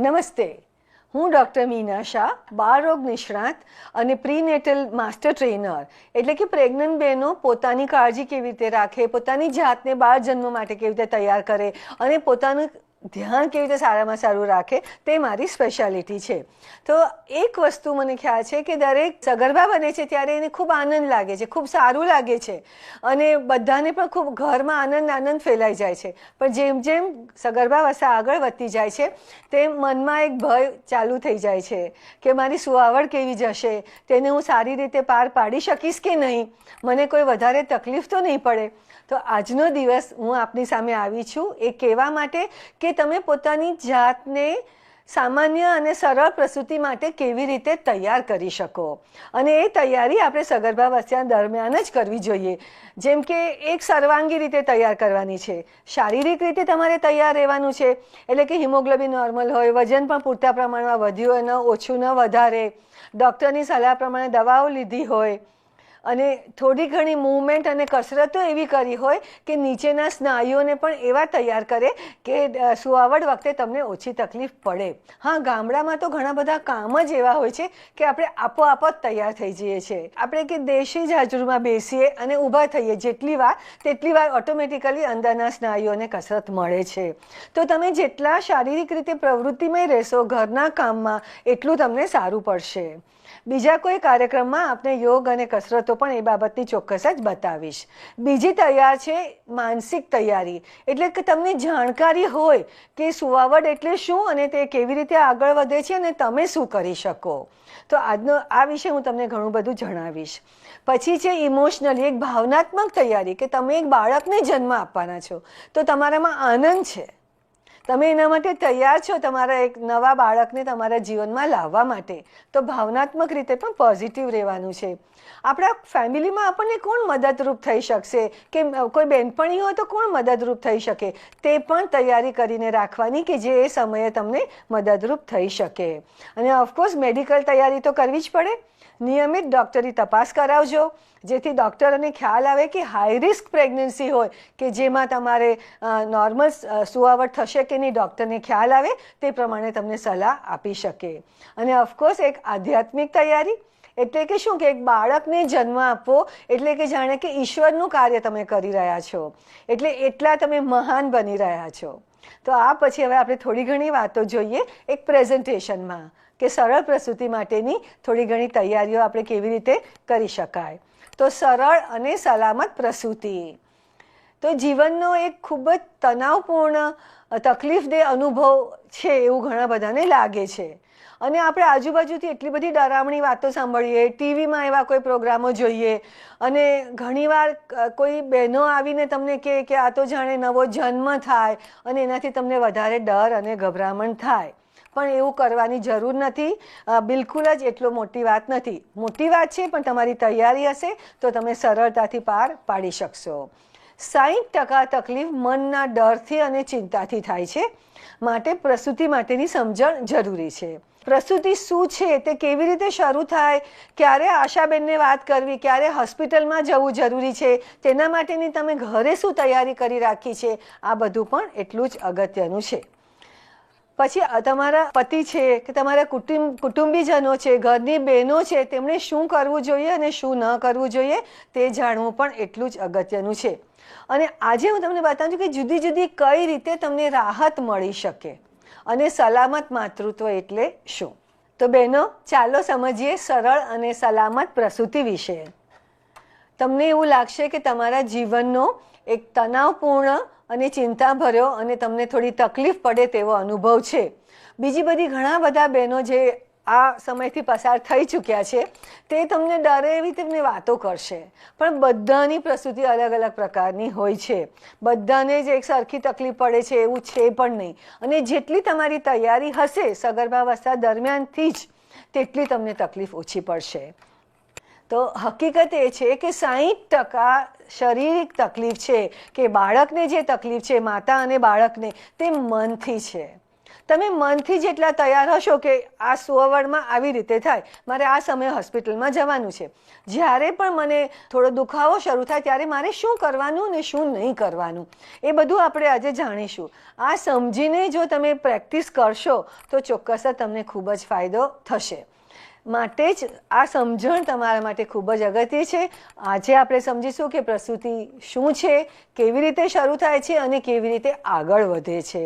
નમસ્તે, હું ડૉક્ટર મીના શાહ, બાળરોગ નિષ્ણાત અને પ્રીનેટલ માસ્ટર ટ્રેનર. એટલે કે પ્રેગ્નન્ટ બહેનો પોતાની કાળજી કેવી રીતે રાખે, પોતાની જાતને બાળ જન્મ માટે કેવી રીતે તૈયાર કરે અને પોતાનું ધ્યાન કેવી રીતે સારામાં સારું રાખે, તે મારી સ્પેશિયાલિટી છે. તો એક વસ્તુ મને ખ્યાલ છે કે દરેક સગર્ભા બને છે ત્યારે એને ખૂબ આનંદ લાગે છે, ખૂબ સારું લાગે છે અને બધાને પણ ખૂબ ઘરમાં આનંદ ફેલાઈ જાય છે. પણ જેમ જેમ સગર્ભાવસ્થા આગળ વધતી જાય છે તેમ મનમાં એક ભય ચાલુ થઈ જાય છે કે મારી સુવાવડ કેવી જશે, તેને હું સારી રીતે પાર પાડી શકીશ કે નહીં, મને કોઈ વધારે તકલીફ તો નહીં પડે. તો આજનો દિવસ હું આપની સામે આવી છું એ કહેવા માટે કે તમે પોતાની જાતને સામાન્ય અને સરળ પ્રસૂતિ માટે કેવી રીતે તૈયાર કરી શકો. અને એ તૈયારી આપણે સગર્ભાવસ્થા દરમિયાન જ કરવી જોઈએ. જેમ કે એક સર્વાંગી રીતે તૈયાર કરવાની છે. શારીરિક રીતે તમારે તૈયાર રહેવાનું છે, એટલે કે હિમોગ્લોબિન નોર્મલ હોય, વજન પણ પૂરતા પ્રમાણમાં વધ્યું હોય, ન ઓછું ન વધારે, ડૉક્ટરની સલાહ પ્રમાણે દવાઓ લીધી હોય અને થોડી ઘણી મૂવમેન્ટ અને કસરતો એવી કરી હોય કે નીચેના સ્નાયુઓને પણ એવા તૈયાર કરે કે સુવાવડ વખતે તમને ઓછી તકલીફ પડે. હા, ગામડામાં તો ઘણા બધા કામ જ એવા હોય છે કે આપણે આપોઆપ જ તૈયાર થઈ જઈએ છીએ. આપણે કે દેશી જાજરૂમાં બેસીએ અને ઊભા થઈએ જેટલી વાર તેટલી વાર ઓટોમેટિકલી અંદરના સ્નાયુઓને કસરત મળે છે. તો તમે જેટલા શારીરિક રીતે પ્રવૃત્તિમય રહેશો ઘરના કામમાં એટલું તમને સારું પડશે. બીજા કોઈ કાર્યક્રમમાં આપણે યોગ અને કસરતો પણ એ બાબતની ચોક્કસ જ બતાવીશ. બીજી તૈયાર છે માનસિક તૈયારી, એટલે કે તમને જાણકારી હોય કે સુવાવડ એટલે શું અને તે કેવી રીતે આગળ વધે છે અને તમે શું કરી શકો. તો આ વિશે હું તમને ઘણું બધું જણાવીશ. પછી છે ઇમોશનલી, એક ભાવનાત્મક તૈયારી કે તમે એક બાળકને જન્મ આપવાના છો તો તમારામાં આનંદ છે, તમે એના માટે તૈયાર છો તમારા એક નવા બાળકને તમારા જીવનમાં લાવવા માટે. તો ભાવનાત્મક રીતે પણ પોઝિટિવ રહેવાનું છે. આપણા ફેમિલીમાં આપણને કોણ મદદરૂપ થઈ શકશે કે કોઈ બહેનપણી હોય તો કોણ મદદરૂપ થઈ શકે, તે પણ તૈયારી કરીને રાખવાની કે જે એ સમયે તમને મદદરૂપ થઈ શકે. અને ઓફકોર્સ મેડિકલ તૈયારી તો કરવી જ પડે. નિયમિત ડૉક્ટરી તપાસ કરાવજો જેથી ડૉક્ટરોને ખ્યાલ આવે કે હાઈ રિસ્ક પ્રેગ્નન્સી હોય કે જેમાં તમારે નોર્મલ સુવાવડ થશે કે નહીં, ડૉક્ટરને ખ્યાલ આવે તે પ્રમાણે તમને સલાહ આપી શકે. અને ઓફકોર્સ એક આધ્યાત્મિક તૈયારી, એટલે કે શું કે એક બાળકને જન્મ આપવો એટલે કે જાણે કે ઈશ્વરનું કાર્ય તમે કરી રહ્યા છો, એટલે એટલા તમે મહાન બની રહ્યા છો. તો આ પછી હવે આપણે થોડી ઘણી વાતો જોઈએ એક પ્રેઝન્ટેશનમાં કે સરળ પ્રસૂતિ માટેની થોડી ઘણી તૈયારીઓ આપણે કેવી રીતે કરી શકાય. તો સરળ અને સલામત પ્રસૂતિ તો જીવનનો એક ખૂબ જ તણાવપૂર્ણ તકલીફદેહ અનુભવ છે એવું ઘણા બધાને લાગે છે. અને આપણે આજુબાજુથી એટલી બધી ડરામણી વાતો સાંભળીએ, ટીવીમાં એવા કોઈ પ્રોગ્રામો જોઈએ અને ઘણીવાર કોઈ બહેનો આવીને તમને કહે કે આ તો જાણે નવો જન્મ થાય અને એનાથી તમને વધારે ડર અને ગભરામણ થાય. પણ એવું કરવાની જરૂર નથી. બિલકુલ જ એટલો મોટી વાત નથી. મોટી વાત છે પણ તમારી તૈયારી હશે તો તમે સરળતાથી પાર પાડી શકશો. 60% તકલીફ મનના ડરથી અને ચિંતાથી થાય છે, માટે પ્રસૂતિ માટેની સમજણ જરૂરી છે. પ્રસૂતિ શું છે, તે કેવી રીતે શરૂ થાય, ક્યારે આશાબેનને વાત કરવી, ક્યારે હોસ્પિટલમાં જવું જરૂરી છે, તેના માટેની તમે ઘરે શું તૈયારી કરી રાખી છે, આ બધું પણ એટલું જ અગત્યનું છે. પછી તમારા પતિ છે કે તમારા કુટુંબીજનો છે, ઘરની બહેનો છે, તેમણે શું કરવું જોઈએ અને શું ન કરવું જોઈએ તે જાણવું પણ એટલું જ અગત્યનું છે. અને આજે હું તમને બતાવું છું કે જુદી જુદી કઈ રીતે તમને રાહત મળી શકે અને સલામત માતૃત્વ એટલે શું. તો બહેનો ચાલો સમજીએ સરળ અને સલામત પ્રસૂતિ વિશે. તમને એવું લાગશે કે તમારા જીવનનો એક તણાવપૂર્ણ અને ચિંતાભર્યો અને તમને થોડી તકલીફ પડે તેવો અનુભવ છે. બીજી બધી ઘણા બધા બહેનો જે આ સમયથી પસાર થઈ ચૂક્યા છે તે તમને ડરે એવી તમને વાતો કરશે. પણ બધાની પ્રસૂતિ અલગ અલગ પ્રકારની હોય છે, બધાને જ એક સરખી તકલીફ પડે છે એવું છે પણ નહીં. અને જેટલી તમારી તૈયારી હશે સગર્ભાવસ્થા દરમિયાનથી જ તેટલી તમને તકલીફ ઓછી પડશે. તો હકીકત એ છે કે 60% શારીરિક તકલીફ છે કે બાળકને જે તકલીફ છે માતા અને બાળકને તે મનથી છે. તમે મનથી જેટલા તૈયાર હશો કે આ સુવાવડમાં આવી રીતે થાય, મારે આ સમયે હોસ્પિટલમાં જવાનું છે, જ્યારે પણ મને થોડો દુખાવો શરૂ થાય ત્યારે મારે શું કરવાનું ને શું નહીં કરવાનું, એ બધું આપણે આજે જાણીશું. આ સમજીને જો તમે પ્રેક્ટિસ કરશો તો ચોક્કસ તમને ખૂબ જ ફાયદો થશે. માટે જ આ સમજણ તમારા માટે ખૂબ જ અગત્ય છે. આજે આપણે સમજીશું કે પ્રસૂતિ શું છે, કેવી રીતે શરૂ થાય છે અને કેવી રીતે આગળ વધે છે,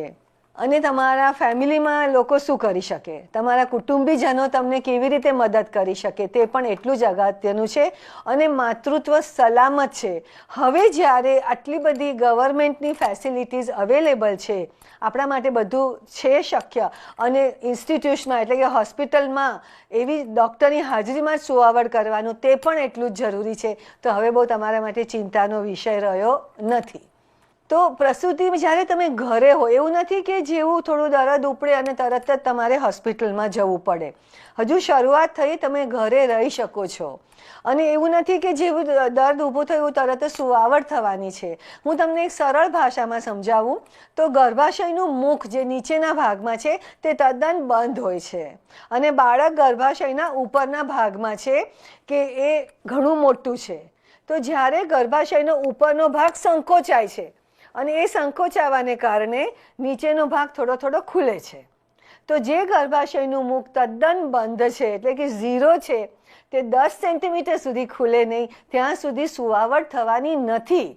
અને તમારા ફેમિલીમાં લોકો શું કરી શકે, તમારા કુટુંબીજનો તમને કેવી રીતે મદદ કરી શકે, તે પણ એટલું જ અગત્યનું છે. અને માતૃત્વ સલામત છે. હવે જ્યારે આટલી બધી ગવર્મેન્ટની ફેસિલિટીઝ અવેલેબલ છે, આપણા માટે બધું છે શક્ય, અને ઇન્સ્ટિટ્યુશનમાં એટલે કે હોસ્પિટલમાં એવી ડૉક્ટરની હાજરીમાં જ સુવાવડ કરવાનું તે પણ એટલું જ જરૂરી છે. તો હવે બહુ તમારા માટે ચિંતાનો વિષય રહ્યો નથી. તો પ્રસૂતિ જ્યારે તમે ઘરે હો, એવું નથી કે જેવું થોડું દર્દ ઉપડે અને તરત જ તમારે હોસ્પિટલમાં જવું પડે. હજુ શરૂઆત થઈ, તમે ઘરે રહી શકો છો. અને એવું નથી કે જેવું દર્દ ઊભું થયું તરત જ સુવાવડ થવાની છે. હું તમને એક સરળ ભાષામાં સમજાવું તો ગર્ભાશયનું મુખ જે નીચેના ભાગમાં છે તે તદ્દન બંધ હોય છે, અને બાળક ગર્ભાશયના ઉપરના ભાગમાં છે કે એ ઘણું મોટું છે. તો જ્યારે ગર્ભાશયનો ઉપરનો ભાગ સંકોચાય છે અને એ સંકોચાવાને કારણે નીચેનો ભાગ થોડો થોડો ખુલે છે. તો જે ગર્ભાશયનું મુખ તદ્દન બંધ છે એટલે કે 0 છે, તે 10 સેન્ટીમીટર સુધી ખુલે નહીં ત્યાં સુધી સુવાવડ થવાની નથી.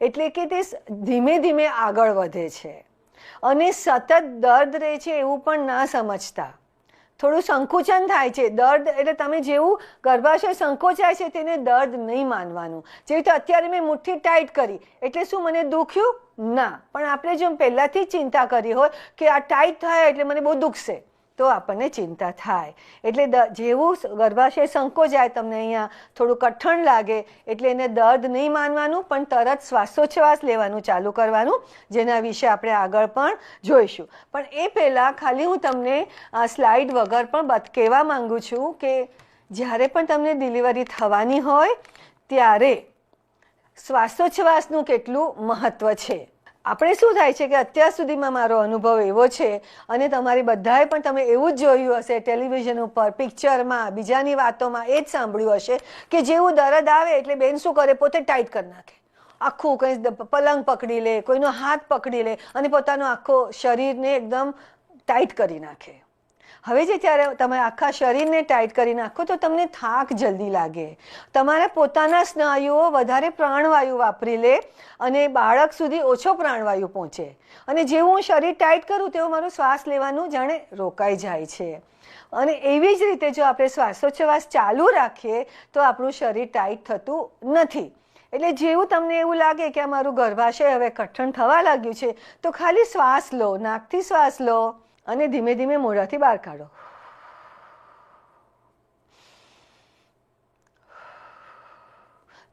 એટલે કે તે ધીમે ધીમે આગળ વધે છે અને સતત દર્દ રહે છે એવું પણ ના સમજતા. થોડું સંકુચન થાય છે, દર્દ એટલે તમે જેવું ગર્ભાશય સંકોચાય છે તેને દર્દ નહીં માનવાનું. જેવી રીતે અત્યારે મેં મુઠ્ઠી ટાઈટ કરી એટલે શું મને દુખ્યું? ના. પણ આપણે જો પહેલાંથી જ ચિંતા કરી હોય કે આ ટાઈટ થાય એટલે મને બહુ દુખશે, તો આપણને ચિંતા થાય. એટલે જેવું ગર્ભાશય સંકોચાય, તમને અહીંયા થોડું કઠણ લાગે એટલે એને દર્દ નહીં માનવાનું, પણ તરત શ્વાસોચ્છ્વાસ લેવાનું ચાલુ કરવાનું, જેના વિશે આપણે આગળ પણ જોઈશું. પણ એ પહેલાં ખાલી હું તમને આ સ્લાઇડ વગર પણ કહેવા માંગુ છું કે જ્યારે પણ તમને ડિલિવરી થવાની હોય ત્યારે શ્વાસોચ્છ્વાસનું કેટલું મહત્ત્વ છે. આપણે શું થાય છે કે અત્યાર સુધીમાં મારો અનુભવ એવો છે, અને તમારી બધાએ પણ તમે એવું જ જોયું હશે ટેલિવિઝન ઉપર, પિક્ચરમાં, બીજાની વાતોમાં એ જ સાંભળ્યું હશે કે જેવું દર્દ આવે એટલે બેન શું કરે, પોતે ટાઈટ કરી નાખે, આખું કંઈ પલંગ પકડી લે, કોઈનો હાથ પકડી લે અને પોતાનો આખો શરીરને એકદમ ટાઈટ કરી નાખે. હવે જે ત્યારે તમે આખા શરીરને ટાઈટ કરી નાખો તો તમને થાક જલ્દી લાગે, તમારા પોતાના સ્નાયુઓ વધારે પ્રાણવાયુ વાપરી લે અને બાળક સુધી ઓછો પ્રાણવાયુ પહોંચે. અને જેવું હું શરીર ટાઈટ કરું તેવું મારું શ્વાસ લેવાનું જાણે રોકાઈ જાય છે. અને એવી જ રીતે જો આપણે શ્વાસોચ્છ્વાસ ચાલુ રાખીએ તો આપણું શરીર ટાઈટ થતું નથી. એટલે જેવું તમને એવું લાગે કે આ મારું ગર્ભાશય હવે કઠણ થવા લાગ્યું છે, તો ખાલી શ્વાસ લો, નાકથી શ્વાસ લો અને ધીમે ધીમે મોઢાથી બહાર કાઢો.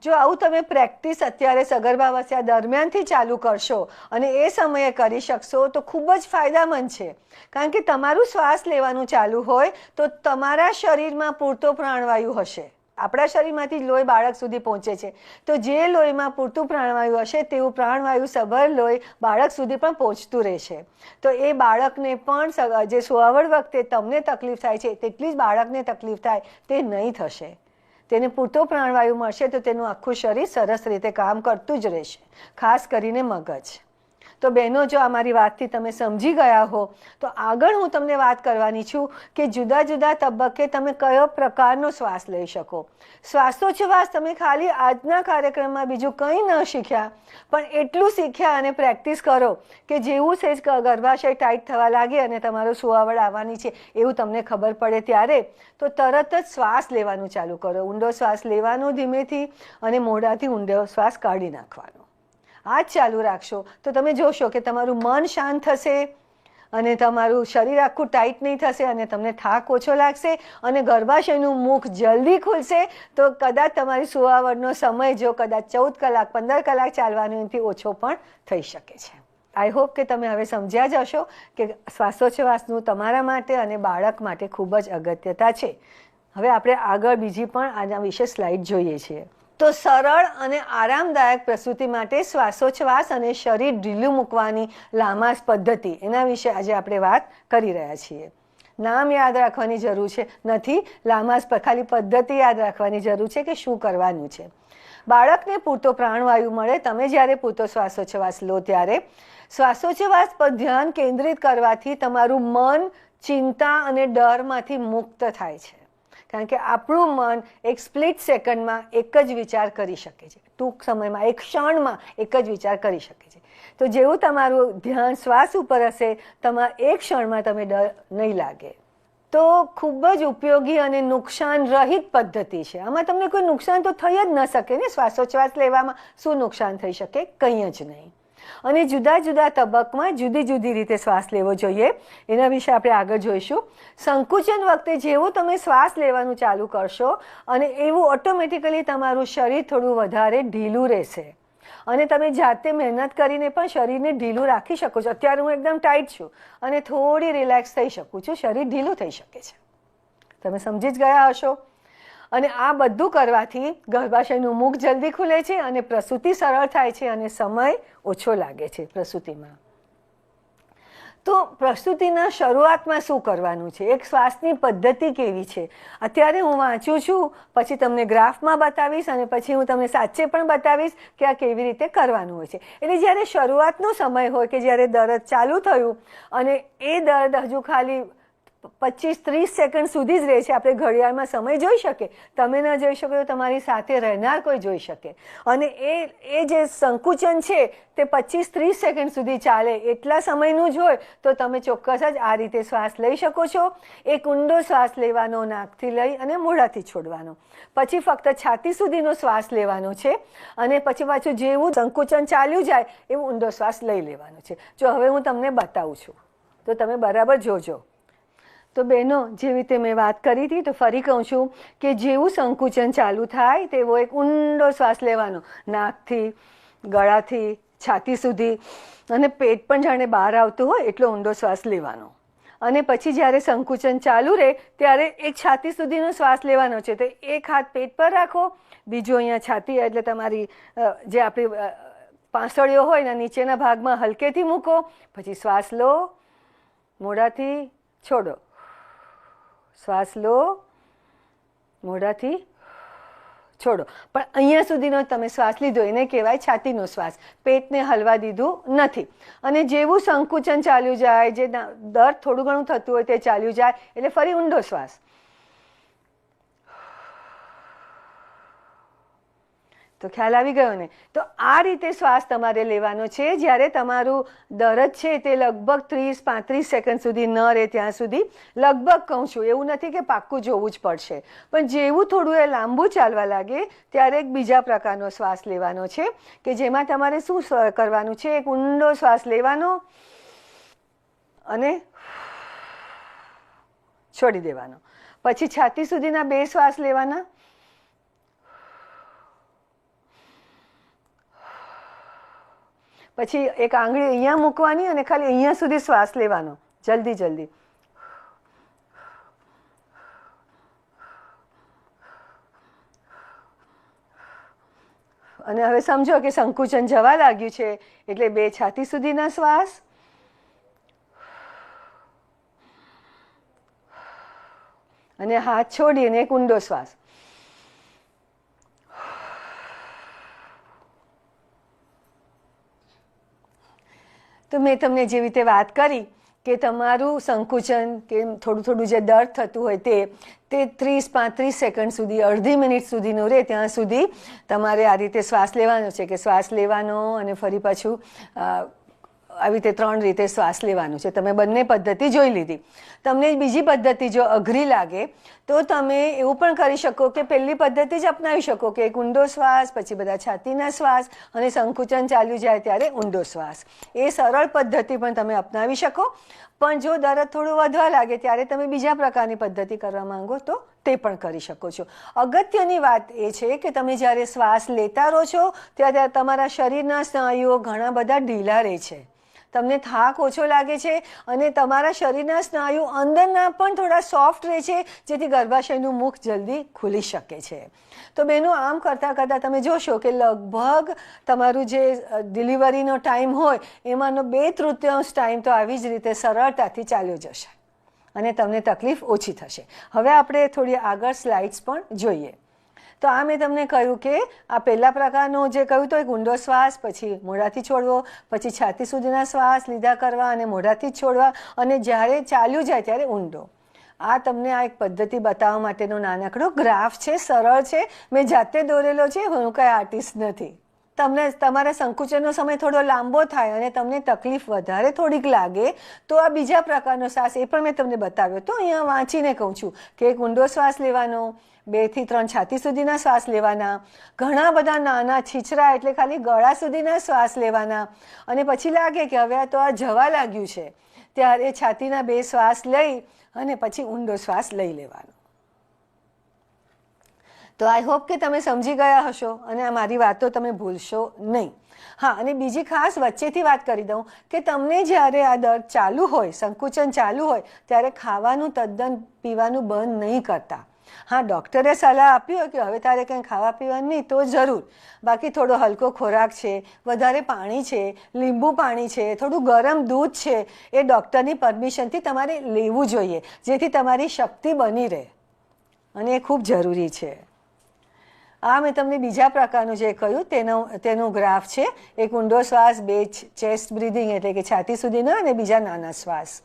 જો આવું તમે પ્રેક્ટિસ અત્યારે સગર્ભાવસ્થા દરમિયાનથી ચાલુ કરશો અને એ સમયે કરી શકશો તો ખૂબ જ ફાયદામંદ છે. કારણ કે તમારું શ્વાસ લેવાનું ચાલુ હોય તો તમારા શરીરમાં પૂરતો પ્રાણવાયુ હશે. આપણા શરીરમાંથી લોહી બાળક સુધી પહોંચે છે, તો જે લોહીમાં પૂરતું પ્રાણવાયુ હશે તેવું પ્રાણવાયુ સભર લોહી બાળક સુધી પણ પહોંચતું રહેશે. તો એ બાળકને પણ જે સુવાવડ વખતે તમને તકલીફ થાય છે તેટલી જ બાળકને તકલીફ થાય તે નહીં થશે. તેને પૂરતો પ્રાણવાયુ મળશે તો તેનું આખું શરીર સરસ રીતે કામ કરતું જ રહેશે, ખાસ કરીને મગજ. તો બહેનો, જો અમારી વાતથી તમે સમજી ગયા હો તો આગળ હું તમને વાત કરવાની છું કે જુદા જુદા તબક્કે તમે કયો પ્રકારનો શ્વાસ લઈ શકો. શ્વાસોચ્છ્વાસ તમે ખાલી આજના કાર્યક્રમમાં બીજું કંઈ ન શીખ્યા, પણ એટલું શીખ્યા અને પ્રેક્ટિસ કરો કે જેવું સેજ ગર્ભાશય ટાઈટ થવા લાગે અને તમારું સુવાવડ આવવાની છે એવું તમને ખબર પડે ત્યારે તો તરત જ શ્વાસ લેવાનું ચાલુ કરો. ઊંડો શ્વાસ લેવાનો ધીમેથી અને મોઢાથી ઊંડો શ્વાસ કાઢી નાખવાનો. આ જ ચાલુ રાખશો તો તમે જોશો કે તમારું મન શાંત થશે અને તમારું શરીર આખું ટાઈટ નહીં થશે અને તમને થાક ઓછો લાગશે અને ગર્ભાશયનું મુખ જલ્દી ખુલશે. તો કદાચ તમારી સુવાવડનો સમય જો કદાચ 14 કલાક 15 કલાક ચાલવાનો એનાથી ઓછો પણ થઈ શકે છે. આઈ હોપ કે તમે હવે સમજ્યા જ હશો કે શ્વાસોચ્છ્વાસનું તમારા માટે અને બાળક માટે ખૂબ જ અગત્યતા છે. હવે આપણે આગળ બીજી પણ આના વિશે સ્લાઇડ જોઈએ છીએ. તો સરળ અને આરામદાયક પ્રસૂતિ માટે શ્વાસોચ્છ્વાસ અને શરીર ઢીલું મૂકવાની લામાસ પદ્ધતિ, એના વિશે આજે આપણે વાત કરી રહ્યા છીએ. નામ યાદ રાખવાની જરૂર છે નથી, લામાસ ખાલી પદ્ધતિ યાદ રાખવાની જરૂર છે કે શું કરવાનું છે. બાળકને પૂરતો પ્રાણવાયુ મળે, તમે જ્યારે પૂરતો શ્વાસોચ્છ્વાસ લો ત્યારે શ્વાસોચ્છ્વાસ પર ધ્યાન કેન્દ્રિત કરવાથી તમારું મન ચિંતા અને ડરમાંથી મુક્ત થાય છે. કારણ કે આપણું મન એક સ્પ્લિટ સેકન્ડમાં એક જ વિચાર કરી શકે છે, ટૂંક સમયમાં એક ક્ષણમાં એક જ વિચાર કરી શકે છે. તો જેવું તમારું ધ્યાન શ્વાસ ઉપર હશે, એક ક્ષણમાં તમે ડર નહીં લાગે. તો ખૂબ જ ઉપયોગી અને નુકસાન રહિત પદ્ધતિ છે. આમાં તમને કોઈ નુકસાન તો થઈ જ ન શકે ને. શ્વાસોચ્છ્વાસ લેવામાં શું નુકસાન થઈ શકે? કંઈ જ નહીં. અને જુદા જુદા તબક્કામાં જુદી જુદી રીતે શ્વાસ લેવો જોઈએ, એના વિશે આપણે આગળ જોઈશું. સંકુચન વખતે જેવું તમે શ્વાસ લેવાનું ચાલુ કરશો અને એવું ઓટોમેટિકલી તમારું શરીર થોડું વધારે ઢીલું રહેશે અને તમે જાતે મહેનત કરીને પણ શરીરને ઢીલું રાખી શકો છો. અત્યારે હું એકદમ ટાઈટ છું અને થોડી રિલેક્સ થઈ શકું છું, શરીર ઢીલું થઈ શકે છે. તમે સમજી જ ગયા હશો. અને આ બધું કરવાથી ગર્ભાશયનું મુખ જલ્દી ખુલે છે અને પ્રસૂતિ સરળ થાય છે અને સમય ઓછો લાગે છે પ્રસૂતિમાં. તો પ્રસૂતિના શરૂઆતમાં શું કરવાનું છે, એક શ્વાસની પદ્ધતિ કેવી છે, અત્યારે હું વાંચું છું, પછી તમને ગ્રાફમાં બતાવીશ અને પછી હું તમને સાચે પણ બતાવીશ કે આ કેવી રીતે કરવાનું હોય છે. એટલે જ્યારે શરૂઆતનો સમય હોય કે જ્યારે દર્દ ચાલુ થયું અને એ દર્દ હજુ ખાલી 25-30 સેકન્ડ સુધી જ રહે છે. આપણે ઘડિયાળમાં સમય જોઈ શકીએ, તમે ન જોઈ શકો તો તમારી સાથે રહેનાર કોઈ જોઈ શકે. અને એ જે સંકુચન છે તે 25-30 સેકન્ડ સુધી ચાલે એટલા સમયનું જ હોય તો તમે ચોક્કસ જ આ રીતે શ્વાસ લઈ શકો છો. એક ઊંડો શ્વાસ લેવાનો, નાકથી લઈ અને મોઢાથી છોડવાનો. પછી ફક્ત છાતી સુધીનો શ્વાસ લેવાનો છે અને પછી પાછું જેવું સંકુચન ચાલ્યું જાય એવું ઊંડો શ્વાસ લઈ લેવાનો છે. જો હવે હું તમને બતાવું છું તો તમે બરાબર જોજો. તો બહેનો, જેવી રીતે મેં વાત કરી હતી તો ફરી કહું છું કે જેવું સંકુચન ચાલુ થાય તેવો એક ઊંડો શ્વાસ લેવાનો, નાકથી, ગળાથી, છાતી સુધી અને પેટ પણ જાણે બહાર આવતું હોય એટલો ઊંડો શ્વાસ લેવાનો. અને પછી જ્યારે સંકુચન ચાલુ રહે ત્યારે એક છાતી સુધીનો શ્વાસ લેવાનો છે. તો એક હાથ પેટ પર રાખો, બીજો અહીંયા છાતી એટલે તમારી જે આપણી પાંસળીઓ હોય એના નીચેના ભાગમાં હલકેથી મૂકો. પછી શ્વાસ લો, મોઢાથી છોડો. શ્વાસ લો, મોઢાથી છોડો. પણ અહીંયા સુધીનો તમે શ્વાસ લીધો એને કહેવાય છાતીનો શ્વાસ. પેટને હલવા દીધું નથી. અને જેવું સંકુચન ચાલ્યું જાય, જે દર્દ થોડું ઘણું થતું હોય તે ચાલ્યું જાય એટલે ફરી ઊંડો શ્વાસ. તો ખ્યાલ આવી ગયો ને. તો આ રીતે શ્વાસ તમારે લેવાનો છે. જ્યારે તમારું દર્દ છે તે લગભગ 30-35 સેકન્ડ સુધી ન રહે ત્યાં સુધી, લગભગ કહું છું, એવું નથી કે પાક્કું જોવું જ પડશે, પણ જેવું થોડું એ લાંબુ ચાલવા લાગે ત્યારે એક બીજા પ્રકારનો શ્વાસ લેવાનો છે કે જેમાં તમારે શું કરવાનું છે, એક ઊંડો શ્વાસ લેવાનો અને છોડી દેવાનો. પછી છાતી સુધીના 2 શ્વાસ લેવાના, પછી એક આંગળી અહીંયા મૂકવાની અને ખાલી અહીંયા સુધી શ્વાસ લેવાનો, જલ્દી જલ્દી. અને હવે સમજો કે સંકુચન જવા લાગ્યું છે એટલે 2 છાતી સુધીના શ્વાસ અને હાથ છોડીને એક ઊંડો શ્વાસ. તો મેં તમને જેવી રીતે વાત કરી કે તમારું સંકુચન કે થોડું થોડું જે દર્દ થતું હોય તે 30-35 સેકન્ડ સુધી, અડધી મિનિટ સુધીનું રહે ત્યાં સુધી તમારે આ રીતે શ્વાસ લેવાનો છે કે શ્વાસ લેવાનો અને ફરી પાછું આવી રીતે 3 રીતે શ્વાસ લેવાનું છે. તમે બંને પદ્ધતિ જોઈ લીધી. તમને બીજી પદ્ધતિ જો અઘરી લાગે તો તમે એવું પણ કરી શકો કે પહેલી પદ્ધતિ જ અપનાવી શકો કે એક ઊંડો શ્વાસ, પછી બધા છાતીના શ્વાસ અને સંકુચન ચાલ્યું જાય ત્યારે ઊંડો શ્વાસ. એ સરળ પદ્ધતિ પણ તમે અપનાવી શકો. પણ જો દર્દ થોડું વધવા લાગે ત્યારે તમે બીજા પ્રકારની પદ્ધતિ કરવા માંગો તો તે પણ કરી શકો છો. અગત્યની વાત એ છે કે તમે જ્યારે શ્વાસ લેતા રહો છો ત્યારે તમારા શરીરના સ્નાયુઓ ઘણા બધા ઢીલા રહે છે. તમને થાક ઓછો લાગે છે અને તમારા શરીરના સ્નાયુ અંદરના પણ થોડા સોફ્ટ રહે છે, જેથી ગર્ભાશયનું મુખ જલ્દી ખુલી શકે છે. તો બહેનો, આમ કરતાં કરતાં તમે જોશો કે લગભગ તમારું જે ડિલિવરીનો ટાઈમ હોય એમાંનો 2/3 ટાઈમ તો આવી જ રીતે સરળતાથી ચાલ્યો જશે અને તમને તકલીફ ઓછી થશે. હવે આપણે થોડી આગળ સ્લાઇડ્સ પણ જોઈએ. તો આ મેં તમને કહ્યું કે આ પહેલા પ્રકારનો જે કહ્યું તો એક ઊંડો શ્વાસ, પછી મોઢાથી છોડવો, પછી છાતી સુધીના શ્વાસ લીધા કરવા અને મોઢાથી જ છોડવા, અને જ્યારે ચાલ્યું જાય ત્યારે ઊંડો. આ તમને આ એક પદ્ધતિ બતાવવા માટેનો નાનકડો ગ્રાફ છે, સરળ છે, મેં જાતે દોરેલો છે, હું કાંઈ આર્ટિસ્ટ નથી. તમને તમારા સંકુચનનો સમય થોડો લાંબો થાય અને તમને તકલીફ વધારે થોડીક લાગે તો આ બીજા પ્રકારનો શ્વાસ એ પણ મેં તમને બતાવ્યો. તો અહીંયા વાંચીને કહું છું કે એક ઊંડો શ્વાસ લેવાનો, 2 થી 3 છાતી સુધીના શ્વાસ લેવાના, ઘણા બધા નાના છીછરા એટલે ખાલી ગળા સુધીના શ્વાસ લેવાના, અને પછી લાગે કે હવે તો આ જવા લાગ્યું છે ત્યારે છાતીના 2 શ્વાસ લઈ અને પછી ઊંડો શ્વાસ લઈ લેવાનો. તો આઈ હોપ કે તમે સમજી ગયા હશો અને આ મારી વાતો તમે ભૂલશો નહીં. હા, અને બીજી ખાસ વચ્ચેથી વાત કરી દઉં કે તમને જ્યારે આ દર્દ ચાલુ હોય, સંકુચન ચાલુ હોય, ત્યારે ખાવાનું તદ્દન પીવાનું બંધ નહીં કરતા. હા, ડૉક્ટરે સલાહ આપી હોય કે હવે તારે કંઈ ખાવા પીવાનું નહીં તો જરૂર, બાકી થોડો હલકો ખોરાક છે, વધારે પાણી છે, લીંબુ પાણી છે, થોડું ગરમ દૂધ છે, એ ડૉક્ટરની પરમિશનથી તમારે લેવું જોઈએ, જેથી તમારી શક્તિ બની રહે, અને એ ખૂબ જરૂરી છે. આ મેં તમને બીજા પ્રકારનું જે કહ્યું તેનો ગ્રાફ છે. એક ઊંડો શ્વાસ, 2 ચેસ્ટ બ્રીધિંગ એટલે કે છાતી સુધીના, અને બીજા નાના શ્વાસ.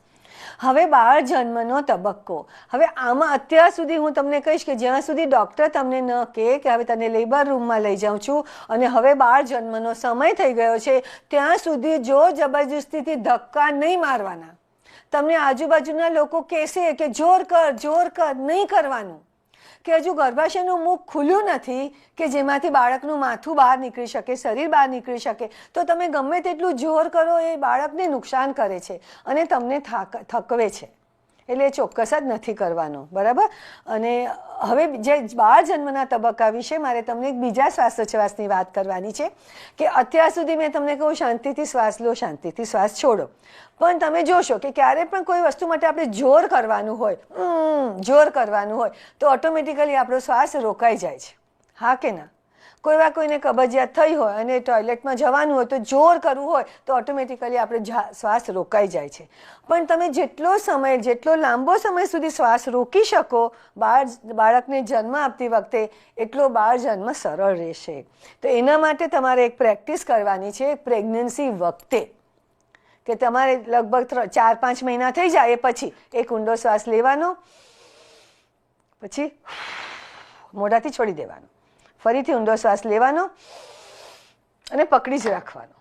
હવે બાળ જન્મનો તબક્કો. હવે આમાં અત્યાર સુધી હું તમને કહીશ કે જ્યાં સુધી ડૉક્ટર તમને ન કહે કે હવે તને લેબર રૂમમાં લઈ જાઉં છું અને હવે બાળ જન્મનો સમય થઈ ગયો છે, ત્યાં સુધી જોર જબરજસ્તીથી ધક્કા નહીં મારવાના. તમને આજુબાજુના લોકો કહેશે કે જોર કર, નહીં કરવાનું. કે હજુ ગર્ભાશયનું મુખ ખુલ્યું નથી કે જેમાંથી બાળકનું માથું બહાર નીકળી શકે, શરીર બહાર નીકળી શકે, તો તમે ગમે તેટલું જોર કરો એ બાળકને નુકસાન કરે છે અને તમને થકવે છે, એટલે ચોક્કસ જ નથી કરવાનો, બરાબર. અને હવે જે બાળ જન્મના તબક્કા વિશે મારે તમને એક બીજા શ્વાસોચ્છ્વાસની વાત કરવાની છે કે અત્યાર સુધી મેં તમને કહું શાંતિથી શ્વાસ લો, શાંતિથી શ્વાસ છોડો, પણ તમે જોશો કે ક્યારે પણ કોઈ વસ્તુ માટે આપણે જોર કરવાનું હોય તો ઓટોમેટિકલી આપણો શ્વાસ રોકાઈ જાય છે. હા કે ના? કોઈ વાર કોઈને કબજિયાત થઈ હોય અને ટોયલેટમાં જવાનું હોય તો જોર કરવું હોય તો ઓટોમેટિકલી આપણે શ્વાસ રોકાઈ જાય છે. પણ તમે જેટલો લાંબો સમય સુધી શ્વાસ રોકી શકો બાળકને જન્મ આપતી વખતે, એટલો બાળ જન્મ સરળ રહેશે. તો એના માટે તમારે એક પ્રેક્ટિસ કરવાની છે પ્રેગ્નન્સી વખતે, કે તમારે લગભગ 4-5 મહિના થઈ જાય એ પછી એક ઊંડો શ્વાસ લેવાનો, પછી મોઢાથી છોડી દેવાનો, ફરીથી ઊંડો શ્વાસ લેવાનો અને પકડી જ રાખવાનો.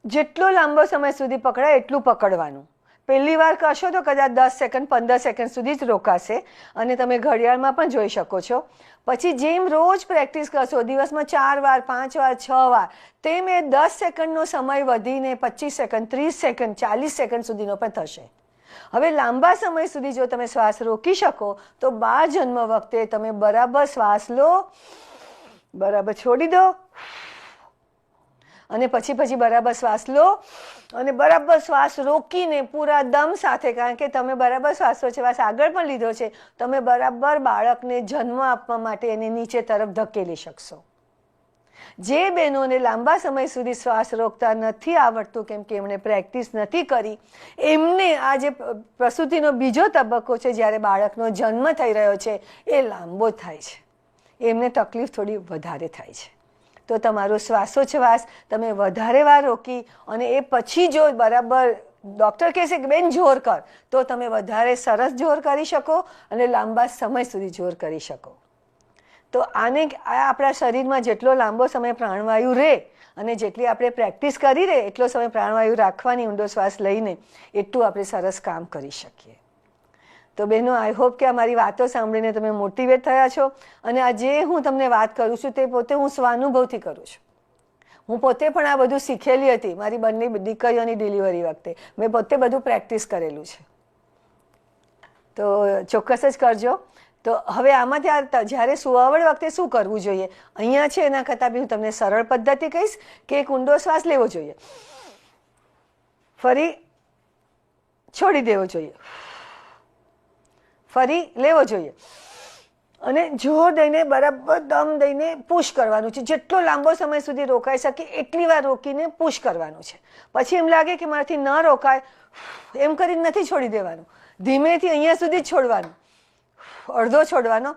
જેટલો લાંબો સમય સુધી પકડાય એટલું પકડવાનું. પહેલી વાર કરશો તો કદાચ 10 સેકન્ડ 15 સેકન્ડ સુધી જ રોકાશે અને તમે ઘડિયાળમાં પણ જોઈ શકો છો. પછી જેમ રોજ પ્રેક્ટિસ કરશો, દિવસમાં 4 વાર 5 વાર 6 વાર, તેમ એ 10 સેકન્ડનો સમય વધીને 25 સેકન્ડ 30 સેકન્ડ 40 સેકન્ડ સુધીનો પણ થશે. હવે લાંબા સમય સુધી જો તમે શ્વાસ રોકી શકો તો બાળ જન્મ વખતે તમે બરાબર શ્વાસ લો, બરાબર છોડી દો, અને પછી બરાબર શ્વાસ લો અને બરાબર શ્વાસ રોકીને પૂરા દમ સાથે, કારણ કે તમે બરાબર શ્વાસોચ્છ્વાસ આગળ પણ લીધો છે, તમે બરાબર બાળકને જન્મ આપવા માટે એને નીચે તરફ ધકેલી શકશો. જે બહેનોને લાંબા સમય સુધી શ્વાસ રોકતા નથી આવડતું કેમ કે એમણે પ્રેક્ટિસ નથી કરી, એમને આ જે પ્રસૂતિનો બીજો તબક્કો છે જ્યારે બાળકનો જન્મ થઈ રહ્યો છે એ લાંબો થાય છે, એમને તકલીફ થોડી વધારે થાય છે. તો તમારો શ્વાસોચ્છ્વાસ તમે વધારે વાર રોકી અને એ પછી જો બરાબર ડૉક્ટર કહેશે કે બેન જોર કર, તો તમે વધારે સરસ જોર કરી શકો અને લાંબા સમય સુધી જોર કરી શકો. તો આપણા શરીરમાં જેટલો લાંબો સમય પ્રાણવાયુ રહે અને જેટલી આપણે પ્રેક્ટિસ કરી રહે એટલો સમય પ્રાણવાયુ રાખવાની, ઊંડો શ્વાસ લઈને, એટલું આપણે સરસ કામ કરી શકીએ. તો બહેનો, આઈ હોપ કે આ મારી વાતો સાંભળીને તમે મોટિવેટ થયા છો. અને આ જે હું તમને વાત કરું છું તે પોતે હું સ્વાનુભવથી કરું છું. હું પોતે પણ આ બધું શીખેલી હતી મારી બંને દીકરીઓની ડિલિવરી વખતે. મેં પોતે બધું પ્રેક્ટિસ કરેલું છે. તો ચોક્કસ જ કરજો. તો હવે આમાંથી જ્યારે સુવાવડ વખતે શું કરવું જોઈએ અહીંયા છે, એના કરતાં બી હું તમને સરળ પદ્ધતિ કહીશ કે એક ઊંડો શ્વાસ લેવો જોઈએ, ફરી છોડી દેવો જોઈએ, ફરી લેવો જોઈએ અને જોર દઈને બરાબર દમ દઈને પુશ કરવાનું છે. જેટલો લાંબો સમય સુધી રોકાઈ શકે એટલી વાર રોકીને પુશ કરવાનું છે. પછી એમ લાગે કે મારાથી ન રોકાય એમ કરીને નથી છોડી દેવાનું, ધીમેથી અહીંયા સુધી જ છોડવાનું, અડધો છોડવાનો,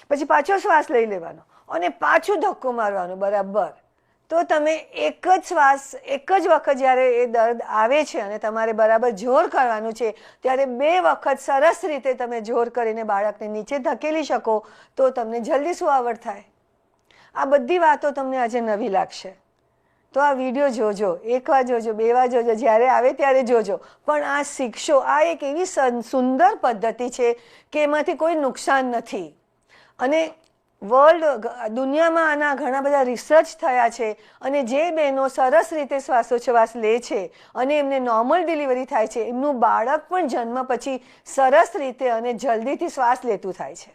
પછી પાછો શ્વાસ લઈ લેવાનો અને પાછું ધક્કો મારવાનો બરાબર. તો તમે એક જ શ્વાસ એક જ વખત જ્યારે એ દર્દ આવે છે અને તમારે બરાબર જોર કરવાનું છે ત્યારે 2 વખત સરસ રીતે તમે જોર કરીને બાળકને નીચે ધકેલી શકો તો તમને જલ્દી સુવાવડ થાય. આ બધી વાતો તમને આજે નવી લાગશે, તો આ વિડીયો જોજો, 1 વાર જોજો, 2 વાર જોજો, જ્યારે આવે ત્યારે જોજો, પણ આ શીખશો. આ એક એવી સુંદર પદ્ધતિ છે કે એમાંથી કોઈ નુકસાન નથી. અને દુનિયામાં આના ઘણા બધા રિસર્ચ થયા છે અને જે બહેનો સરસ રીતે શ્વાસોચ્છ્વાસ લે છે અને એમને નોર્મલ ડિલિવરી થાય છે, એમનું બાળક પણ જન્મ પછી સરસ રીતે અને જલ્દીથી શ્વાસ લેતું થાય છે.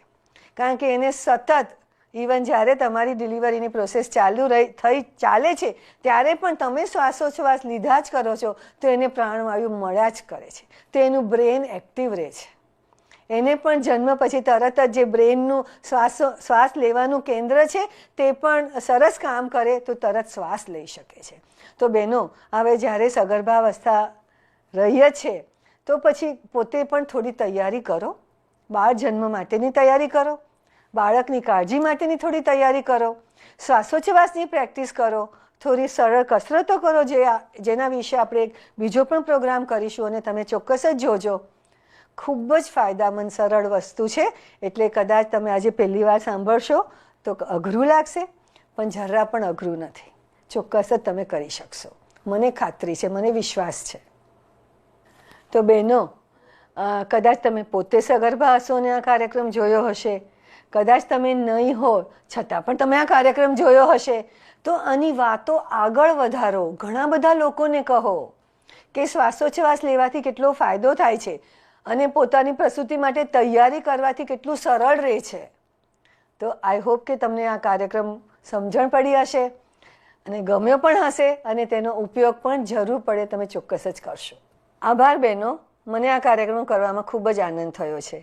કારણ કે એને સતત ઇવન જ્યારે તમારી ડિલિવરીની પ્રોસેસ ચાલે છે ત્યારે પણ તમે શ્વાસોચ્છ્વાસ લીધા જ કરો છો તો એને પ્રાણવાયુ મળ્યા જ કરે છે, તો એનું બ્રેન એક્ટિવ રહે છે. એને પણ જન્મ પછી તરત જ જે બ્રેનનું શ્વાસ લેવાનું કેન્દ્ર છે તે પણ સરસ કામ કરે તો તરત શ્વાસ લઈ શકે છે. તો બહેનો, હવે જ્યારે સગર્ભાવસ્થા રહી છે તો પછી પોતે પણ થોડી તૈયારી કરો, બાળ જન્મ માટેની તૈયારી કરો, બાળકની કાળજી માટેની થોડી તૈયારી કરો, શ્વાસોચ્છ્વાસની પ્રેક્ટિસ કરો, થોડી સરળ કસરતો કરો જેના વિશે આપણે એક બીજો પણ પ્રોગ્રામ કરીશું અને તમે ચોક્કસ જ જોજો. ખૂબ જ ફાયદામંદ સરળ વસ્તુ છે. એટલે કદાચ તમે આજે પહેલી વાર સાંભળશો તો અઘરું લાગશે, પણ જરા પણ અઘરું નથી. ચોક્કસ જ તમે કરી શકશો, મને ખાતરી છે, મને વિશ્વાસ છે. તો બહેનો, કદાચ તમે પોતે સગર્ભા હશો ને આ કાર્યક્રમ જોયો હશે, કદાચ તમે નહીં હો છતાં પણ તમે આ કાર્યક્રમ જોયો હશે, તો આની વાતો આગળ વધારો. ઘણા બધા લોકોને કહો કે શ્વાસોચ્છ્વાસ લેવાથી કેટલો ફાયદો થાય છે અને પોતાની પ્રસૂતિ માટે તૈયારી કરવાથી કેટલું સરળ રહે છે. તો આઈ હોપ કે તમને આ કાર્યક્રમ સમજણ પડી હશે અને ગમ્યો પણ હશે અને તેનો ઉપયોગ પણ જરૂર પડે તમે ચોક્કસ જ કરશો. આભાર બહેનો, મને આ કાર્યક્રમ કરવામાં ખૂબ જ આનંદ થયો છે.